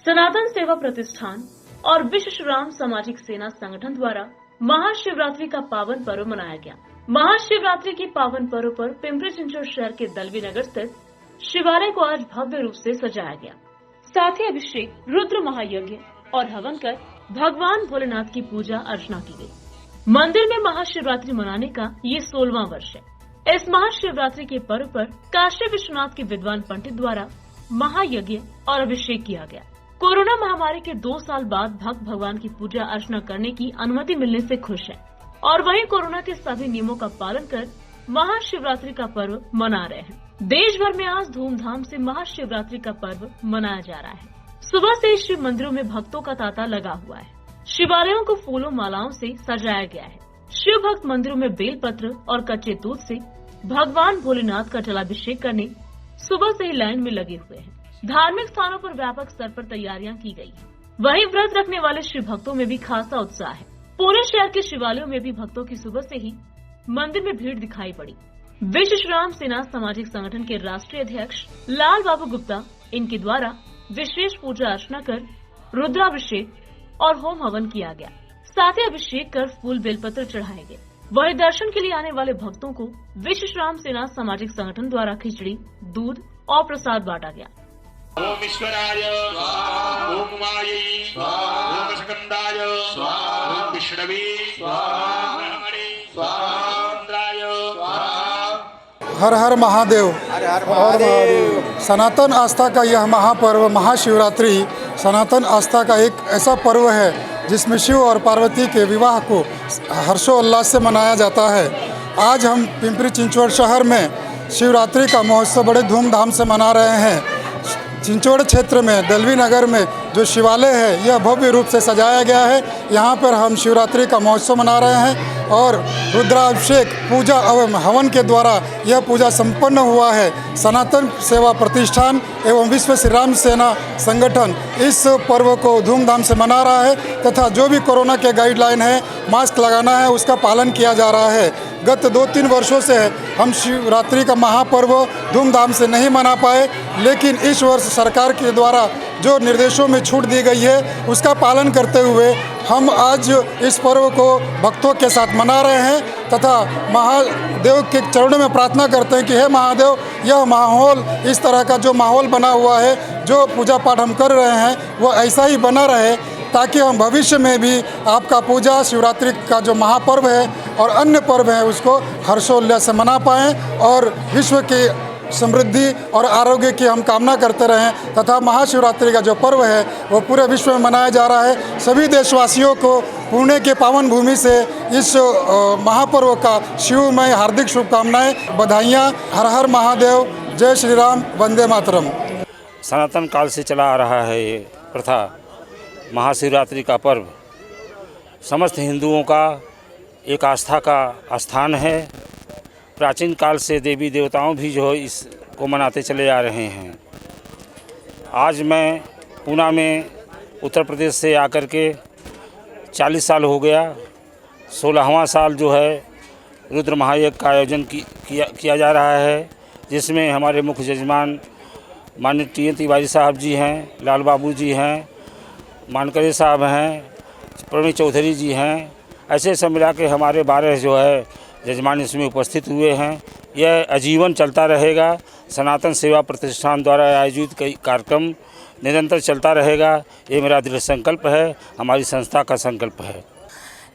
सनातन सेवा प्रतिष्ठान और विश्व श्री राम सामाजिक सेना संगठन द्वारा महाशिवरात्रि का पावन पर्व मनाया गया। महाशिवरात्रि की पावन पर्व पर पिंपरी चिंचवड शहर के दलवी नगर स्थित शिवालय को आज भव्य रूप से सजाया गया। साथ ही अभिषेक, रुद्र महायज्ञ और हवन कर भगवान भोलेनाथ की पूजा अर्चना की गई। मंदिर में महाशिवरात्रि मनाने का ये 16वां वर्ष है। इस महाशिवरात्रि के पर्व पर काशी विश्वनाथ के विद्वान पंडित द्वारा महायज्ञ और अभिषेक किया गया। कोरोना महामारी के 2 साल बाद भक्त भगवान की पूजा अर्चना करने की अनुमति मिलने से खुश है और वहीं कोरोना के सभी नियमों का पालन कर महाशिवरात्रि का पर्व मना रहे हैं। देश भर में आज धूमधाम से महाशिवरात्रि का पर्व मनाया जा रहा है। सुबह से शिव मंदिरों में भक्तों का तांता लगा हुआ है। शिवालयों को फूलों मालाओं से सजाया गया है। शिव भक्त मंदिरों में बेलपत्र और कच्चे दूध से भगवान भोलेनाथ का जलाभिषेक करने सुबह से ही लाइन में लगे हुए हैं। धार्मिक स्थानों पर व्यापक स्तर पर तैयारियां की गई हैं। वहीं व्रत रखने वाले शिव भक्तों में भी खासा उत्साह है। पूरे शहर के शिवालयों में भी भक्तों की सुबह से ही मंदिर में भीड़ दिखाई पड़ी। विश्व श्री राम सेना सामाजिक संगठन के राष्ट्रीय अध्यक्ष लाल बाबू गुप्ता इनके द्वारा विशेष पूजा अर्चना कर रुद्राभिषेक और होम हवन किया गया। साथ ही अभिषेक कर फूल बेलपत्र चढ़ाए गए। वहीं दर्शन के लिए आने वाले भक्तों को विश्व श्री राम सेना सामाजिक संगठन द्वारा खिचड़ी, दूध और प्रसाद बांटा गया। ओम ईश्वराय स्वाहा, ओम उमायै स्वाहा, ओम स्कंदाय स्वाहा, ओम विष्णवे स्वाहा, ब्रह्मणे स्वाहा, इंद्राय स्वाहा। हर हर महादेव। हर हर महादेव। सनातन आस्था का यह महापर्व महाशिवरात्रि सनातन आस्था का एक ऐसा पर्व है जिसमें शिव और पार्वती के विवाह को हर्षोल्लास से मनाया जाता है। आज हम पिंपरी चिंचवड शहर में शिवरात्रि का महोत्सव बड़े धूमधाम से मना रहे हैं। चिंचवड क्षेत्र में दलवी नगर में जो शिवालय है यह भव्य रूप से सजाया गया है। यहाँ पर हम शिवरात्रि का महोत्सव मना रहे हैं और रुद्राभिषेक पूजा एवं हवन के द्वारा यह पूजा संपन्न हुआ है। सनातन सेवा प्रतिष्ठान एवं विश्व श्री राम सेना संगठन इस पर्व को धूमधाम से मना रहा है तथा जो भी कोरोना के गाइडलाइन है, मास्क लगाना है, उसका पालन किया जा रहा है। गत 2-3 वर्षों से हम शिवरात्रि का महापर्व धूमधाम से नहीं मना पाए, लेकिन इस वर्ष सरकार के द्वारा जो निर्देशों में छूट दी गई है उसका पालन करते हुए हम आज इस पर्व को भक्तों के साथ मना रहे हैं तथा महादेव के चरणों में प्रार्थना करते हैं कि हे महादेव, यह माहौल, इस तरह का जो माहौल बना हुआ है, जो पूजा पाठ हम कर रहे हैं वो ऐसा ही बना रहे ताकि हम भविष्य में भी आपका पूजा शिवरात्रि का जो महापर्व है और अन्य पर्व है उसको हर्षोल्लास से मना पाएँ और विश्व की समृद्धि और आरोग्य की हम कामना करते रहें तथा महाशिवरात्रि का जो पर्व है वो पूरे विश्व में मनाया जा रहा है। सभी देशवासियों को पुणे के पावन भूमि से इस महापर्व का शिवमय हार्दिक शुभकामनाएं, बधाइयाँ। हर हर महादेव, जय श्री राम, वंदे मातरम। सनातन काल से चला आ रहा है ये प्रथा। महाशिवरात्रि का पर्व समस्त हिंदुओं का एक आस्था का स्थान है। प्राचीन काल से देवी देवताओं भी जो है इसको मनाते चले आ रहे हैं। आज मैं पूना में उत्तर प्रदेश से आकर के 40 साल हो गया। 16वां साल जो है रुद्र महायज्ञ का आयोजन किया जा रहा है, जिसमें हमारे मुख्य जजमान माननीय टी तिवारी साहब जी हैं, लाल बाबू जी हैं, मानकरे साहब हैं, प्रवीण चौधरी जी हैं। ऐसे सब मिला के हमारे 12 जो है जजमान इसमें उपस्थित हुए हैं। यह आजीवन चलता रहेगा। सनातन सेवा प्रतिष्ठान द्वारा आयोजित कई कार्यक्रम निरंतर चलता रहेगा। ये मेरा दृढ़ संकल्प है, हमारी संस्था का संकल्प है।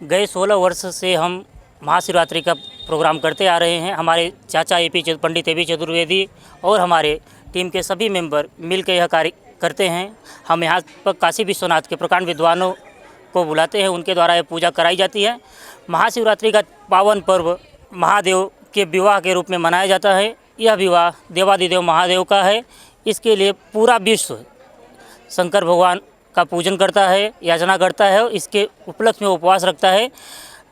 गए 16 वर्ष से हम महाशिवरात्रि का प्रोग्राम करते आ रहे हैं। हमारे चाचा पंडित ए पी चतुर्वेदी और हमारे टीम के सभी मेंबर मिलकर यह कार्य करते हैं। हम यहाँ पर काशी विश्वनाथ के प्रकांड विद्वानों को बुलाते हैं, उनके द्वारा यह पूजा कराई जाती है। महाशिवरात्रि का पावन पर्व महादेव के विवाह के रूप में मनाया जाता है। यह विवाह देवादिदेव महादेव का है। इसके लिए पूरा विश्व शंकर भगवान का पूजन करता है, याचना करता है। इसके उपलक्ष्य में उपवास रखता है,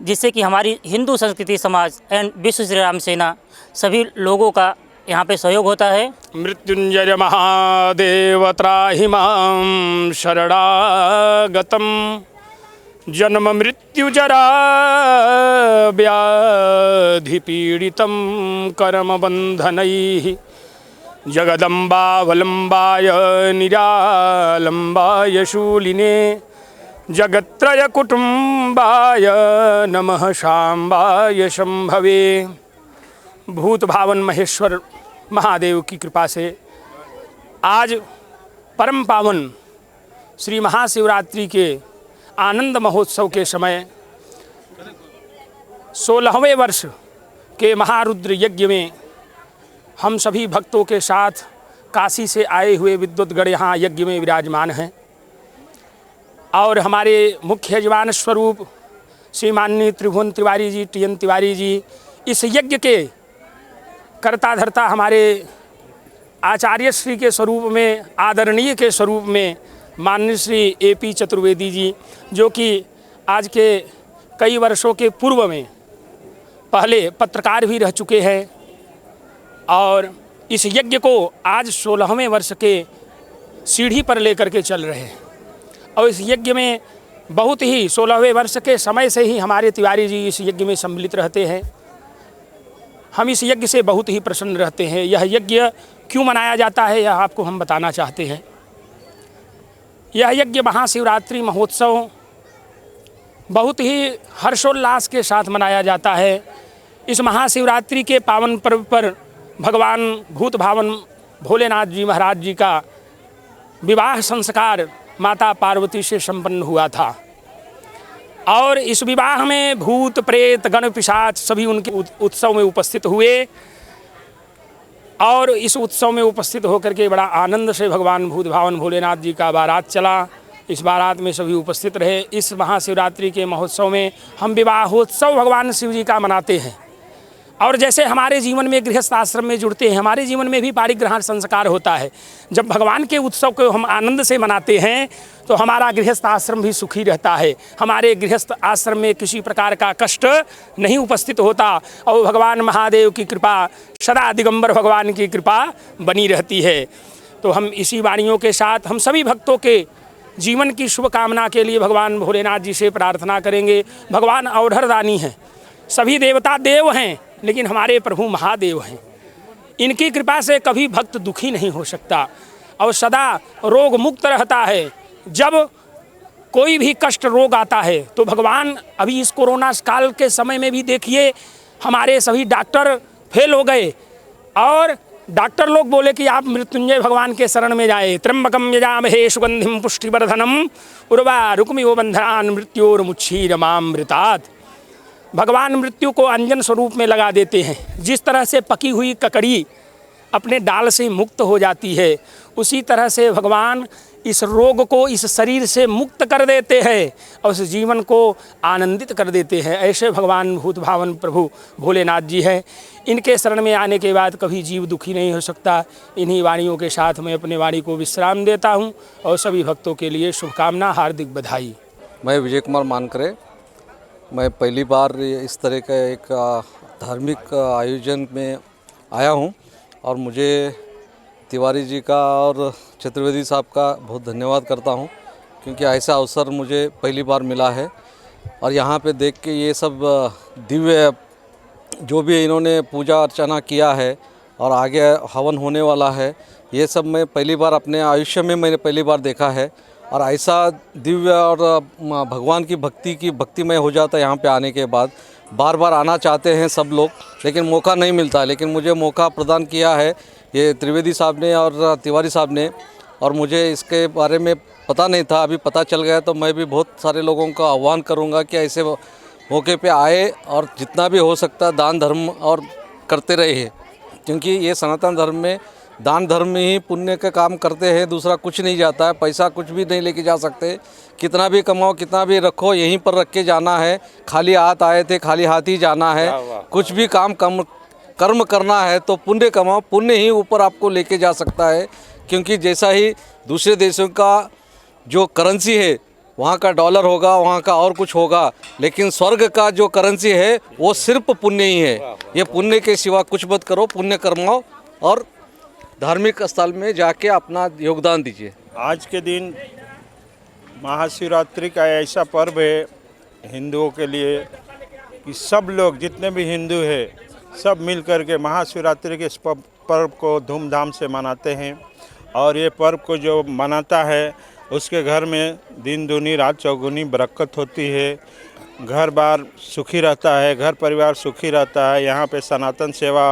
जिससे कि हमारी हिंदू संस्कृति समाज एंड विश्व श्री राम सेना सभी लोगों का यहाँ पे सहयोग होता है। मृत्युंजय महादेव त्राहि मां शरणागतम जन्म मृत्यु जरा व्याधि पीड़ितं कर्म बंधनैः जगदम्बावलम्बाय निरालम्बाय शूलिने जगत्त्रयकुटुम्बाय नमः शाम्बाय शम्भवे। भूत भावन महेश्वर महादेव की कृपा से आज परम पावन श्री महाशिवरात्रि के आनंद महोत्सव के समय 16वें वर्ष के महारुद्र यज्ञ में हम सभी भक्तों के साथ काशी से आए हुए विद्वद्गण यहाँ यज्ञ में विराजमान हैं और हमारे मुख्य यजमान स्वरूप श्री माननीय त्रिभुवन तिवारी जी, टी.एन. तिवारी जी, इस यज्ञ के कर्ता धर्ता हमारे आचार्य श्री के स्वरूप में, आदरणीय के स्वरूप में माननीय श्री ए.पी. चतुर्वेदी जी, जो कि आज के कई वर्षों के पूर्व में पहले पत्रकार भी रह चुके हैं और इस यज्ञ को आज 16वें वर्ष के सीढ़ी पर लेकर के चल रहे हैं। और इस यज्ञ में बहुत ही 16वें वर्ष के समय से ही हमारे तिवारी जी इस यज्ञ में सम्मिलित रहते हैं। हम इस यज्ञ से बहुत ही प्रसन्न रहते हैं। यह यज्ञ क्यों मनाया जाता है यह आपको हम बताना चाहते हैं। यह यज्ञ महाशिवरात्रि महोत्सव बहुत ही हर्षोल्लास के साथ मनाया जाता है। इस महाशिवरात्रि के पावन पर्व पर भगवान भूत भावन भोलेनाथ जी महाराज जी का विवाह संस्कार माता पार्वती से संपन्न हुआ था और इस विवाह में भूत प्रेत गण पिशाच सभी उनके उत्सव में उपस्थित हुए और इस उत्सव में उपस्थित होकर के बड़ा आनंद से भगवान भूत भावन भोलेनाथ जी का बारात चला। इस बारात में सभी उपस्थित रहे। इस महाशिवरात्रि के महोत्सव में हम विवाहोत्सव भगवान शिव जी का मनाते हैं और जैसे हमारे जीवन में गृहस्थ आश्रम में जुड़ते हैं, हमारे जीवन में भी पारिग्रहण संस्कार होता है। जब भगवान के उत्सव को हम आनंद से मनाते हैं तो हमारा गृहस्थ आश्रम भी सुखी रहता है। हमारे गृहस्थ आश्रम में किसी प्रकार का कष्ट नहीं उपस्थित होता और भगवान महादेव की कृपा, सदा दिगंबर भगवान की कृपा बनी रहती है। तो हम इसी वाणियों के साथ हम सभी भक्तों के जीवन की शुभकामना के लिए भगवान भोलेनाथ जी से प्रार्थना करेंगे। भगवान अवधरदानी हैं, सभी देवता देव हैं, लेकिन हमारे प्रभु महादेव हैं। इनकी कृपा से कभी भक्त दुखी नहीं हो सकता और सदा रोग मुक्त रहता है। जब कोई भी कष्ट रोग आता है तो भगवान, अभी इस कोरोना काल के समय में भी देखिए हमारे सभी डॉक्टर फेल हो गए और डॉक्टर लोग बोले कि आप मृत्युंजय भगवान के शरण में जाए। त्र्यंबकम यजामहे सुगंधिम पुष्टिवर्धनम उर्वारुकमिव बन्धनान् मृत्योर्मुच्छीरमामृतात्। भगवान मृत्यु को अंजन स्वरूप में लगा देते हैं। जिस तरह से पकी हुई ककड़ी अपने डाल से मुक्त हो जाती है, उसी तरह से भगवान इस रोग को इस शरीर से मुक्त कर देते हैं और उस जीवन को आनंदित कर देते हैं। ऐसे भगवान भूत भावन प्रभु भोलेनाथ जी हैं। इनके शरण में आने के बाद कभी जीव दुखी नहीं हो सकता। इन्हीं वाणियों के साथ मैं अपने वाणी को विश्राम देता हूँ और सभी भक्तों के लिए शुभकामना, हार्दिक बधाई। मैं विजय कुमार मानकरे। मैं पहली बार इस तरह का एक धार्मिक आयोजन में आया हूँ और मुझे तिवारी जी का और चतुर्वेदी साहब का बहुत धन्यवाद करता हूँ, क्योंकि ऐसा अवसर मुझे पहली बार मिला है। और यहाँ पे देख के ये सब दिव्य जो भी इन्होंने पूजा अर्चना किया है और आगे हवन होने वाला है, ये सब मैं पहली बार अपने आयुष्य में मैंने पहली बार देखा है। और ऐसा दिव्य और भगवान की भक्तिमय हो जाता है यहाँ पे आने के बाद। बार बार आना चाहते हैं सब लोग, लेकिन मौका नहीं मिलता। लेकिन मुझे मौका प्रदान किया है ये त्रिवेदी साहब ने और तिवारी साहब ने, और मुझे इसके बारे में पता नहीं था, अभी पता चल गया। तो मैं भी बहुत सारे लोगों का आह्वान करूँगा कि ऐसे मौके पे आए और जितना भी हो सकता है दान धर्म और करते रहे, क्योंकि ये सनातन धर्म में दान धर्म में ही पुण्य का काम करते हैं, दूसरा कुछ नहीं जाता है। पैसा कुछ भी नहीं लेके जा सकते, कितना भी कमाओ कितना भी रखो यहीं पर रख के जाना है। खाली हाथ आए थे खाली हाथ ही जाना है। कुछ भी कर्म करना है तो पुण्य कमाओ, पुण्य ही ऊपर आपको लेके जा सकता है। क्योंकि जैसा ही दूसरे देशों का जो करेंसी है, वहाँ का डॉलर होगा, वहाँ का और कुछ होगा, लेकिन स्वर्ग का जो करेंसी है वो सिर्फ पुण्य ही है। ये पुण्य के सिवा कुछ मत करो, पुण्य कर्माओ और धार्मिक स्थल में जाके अपना योगदान दीजिए। आज के दिन महाशिवरात्रि का ऐसा पर्व है हिंदुओं के लिए कि सब लोग जितने भी हिंदू हैं सब मिल कर के महाशिवरात्रि के पर्व को धूमधाम से मनाते हैं। और ये पर्व को जो मनाता है उसके घर में दिन दूनी रात चौगुनी बरकत होती है, घर बार सुखी रहता है, घर परिवार सुखी रहता है। यहाँ पे सनातन सेवा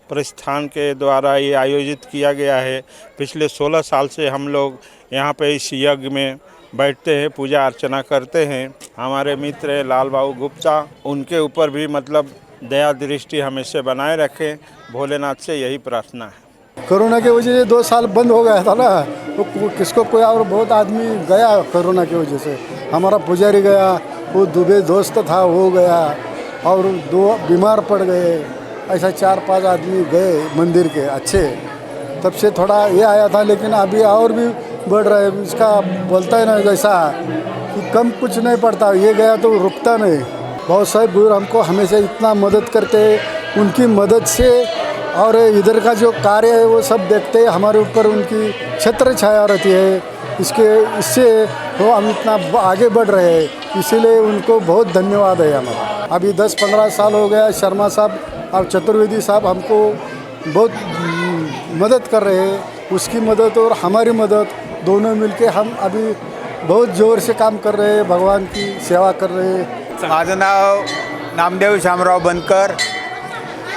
प्रतिष्ठान के द्वारा ये आयोजित किया गया है। पिछले 16 साल से हम लोग यहाँ पे इस यज्ञ में बैठते हैं, पूजा अर्चना करते हैं। हमारे मित्र लाल बाबू गुप्ता, उनके ऊपर भी मतलब दया दृष्टि हमेशा बनाए रखें, भोलेनाथ से यही प्रार्थना है। कोरोना की वजह से 2 साल बंद हो गया था ना, तो किसको कोई और बहुत आदमी गया कोरोना की वजह से। हमारा पुजारी गया, वो दुबे दोस्त था वो गया, और 2 बीमार पड़ गए, ऐसा 4-5 आदमी गए मंदिर के अच्छे। तब से थोड़ा ये आया था, लेकिन अभी और भी बढ़ रहा है। इसका बोलता है ना जैसा कि कम कुछ नहीं पड़ता, ये गया तो रुकता नहीं। बहुत सारे बुजुर्ग हमको हमेशा इतना मदद करते हैं, उनकी मदद से और इधर का जो कार्य है वो सब देखते हैं, हमारे ऊपर उनकी छत्र छाया रहती है। इससे वो हम इतना आगे बढ़ रहे हैं, इसीलिए उनको बहुत धन्यवाद है हमारा। अभी 10-15 साल हो गया शर्मा साहब और चतुर्वेदी साहब हमको बहुत मदद कर रहे हैं। उसकी मदद और हमारी मदद दोनों मिलके हम अभी बहुत जोर से काम कर रहे हैं, भगवान की सेवा कर रहे हैं। माझं नाव नामदेव शामराव बनकर।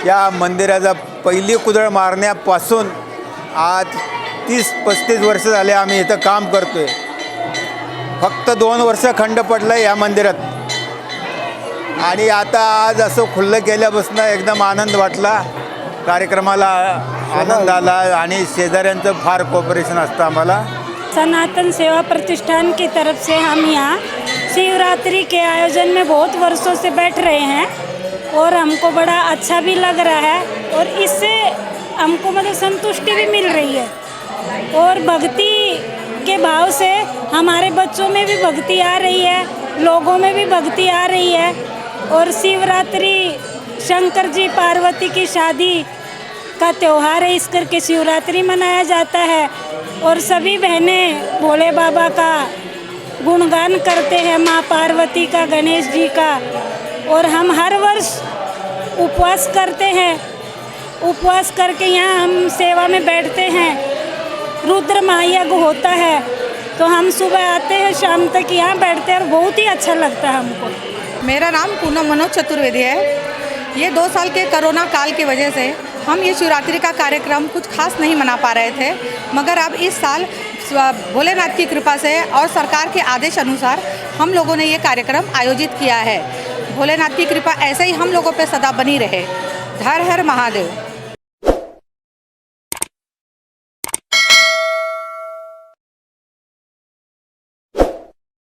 या मंदिराचा पहिली कुदळ मारण्यापासून आज 30-35 वर्ष झाले आम्ही इथं काम करतोय। फक्त 2 वर्ष खंड पडलं या मंदिरात, आणि आता आज असं खुल्लं केल्यापासून एकदम आनंद वाटला, कार्यक्रमाला आनंद आला, आणि शेजाऱ्यांचं फार कोऑपरेशन असतं आम्हाला। सनातन सेवा प्रतिष्ठान की तरफ से हम यहाँ शिवरात्रि के आयोजन में बहुत वर्षों से बैठ रहे हैं और हमको बड़ा अच्छा भी लग रहा है, और इससे हमको मतलब संतुष्टि भी मिल रही है। और भक्ति के भाव से हमारे बच्चों में भी भक्ति आ रही है, लोगों में भी भक्ति आ रही है। और शिवरात्रि शंकर जी पार्वती की शादी का त्यौहार है, इस करके शिवरात्रि मनाया जाता है। और सभी बहनें भोले बाबा का गुणगान करते हैं, माँ पार्वती का, गणेश जी का। और हम हर वर्ष उपवास करते हैं, उपवास करके यहाँ हम सेवा में बैठते हैं। रुद्र महायज्ञ होता है, तो हम सुबह आते हैं, शाम तक यहाँ बैठते हैं और बहुत ही अच्छा लगता है हमको। मेरा नाम पूनम मनोज चतुर्वेदी है। ये 2 साल के कोरोना काल की वजह से हम ये शिवरात्रि का कार्यक्रम कुछ खास नहीं मना पा रहे थे, मगर अब इस साल भोलेनाथ की कृपा से और सरकार के आदेश अनुसार हम लोगों ने ये कार्यक्रम आयोजित किया है। भोलेनाथ की कृपा ऐसे ही हम लोगों पे सदा बनी रहे। हर हर महादेव।